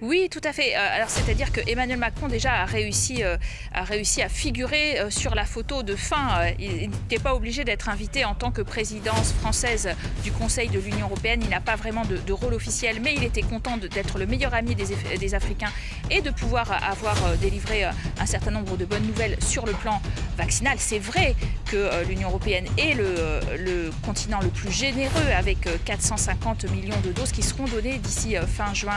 Oui, tout à fait. Alors, c'est-à-dire que Emmanuel Macron déjà a réussi à figurer sur la photo de fin. Il n'était pas obligé d'être invité en tant que présidence française du Conseil de l'Union européenne. Il n'a pas vraiment de rôle officiel, mais il était content d'être le meilleur ami des Africains et de pouvoir avoir délivré un certain nombre de bonnes nouvelles sur le plan vaccinal. C'est vrai que l'Union européenne est le continent le plus généreux avec 450 millions de doses qui seront données d'ici fin juin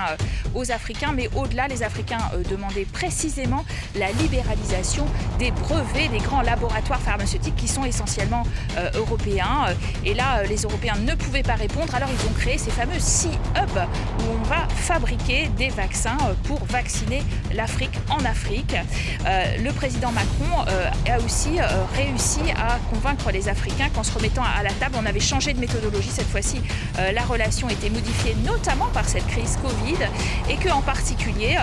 aux Africains. Mais au-delà, les Africains demandaient précisément la libéralisation des brevets des grands laboratoires pharmaceutiques qui sont essentiellement européens. Et là, les Européens ne pouvaient pas répondre, alors ils ont créé ces fameux 6 hubs où on va fabriquer des vaccins pour vacciner l'Afrique en Afrique. Le président Macron a aussi réussi à convaincre les Africains qu'en se remettant à la table, on avait changé de méthodologie cette fois-ci. La relation était modifiée notamment par cette crise Covid et qu'en particulier,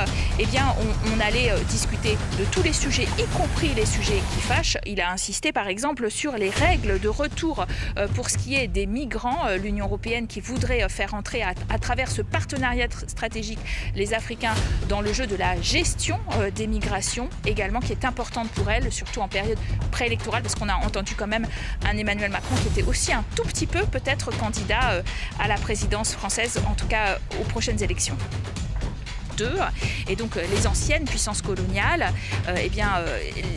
on allait discuter de tous les sujets, y compris les sujets qui fâchent. Il a insisté par exemple sur les règles de retour pour ce qui est des migrants. L'Union européenne qui voudrait faire entrer à travers ce partenariat stratégique les Africains dans le jeu de la gestion des migrations également, qui est importante pour elle, surtout en période préélectorale, parce qu'on a entendu quand même un Emmanuel Macron qui était aussi un tout petit peu peut-être candidat à la présidence française, en tout cas aux prochaines élections. Et donc les anciennes puissances coloniales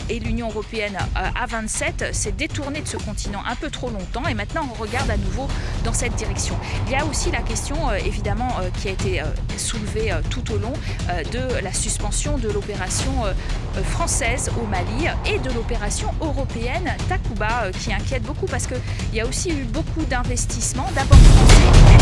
et l'Union européenne à 27 s'est détournée de ce continent un peu trop longtemps et maintenant on regarde à nouveau dans cette direction. Il y a aussi la question évidemment qui a été soulevée tout au long de la suspension de l'opération française au Mali et de l'opération européenne Takuba qui inquiète beaucoup parce qu'il y a aussi eu beaucoup d'investissements, d'abord français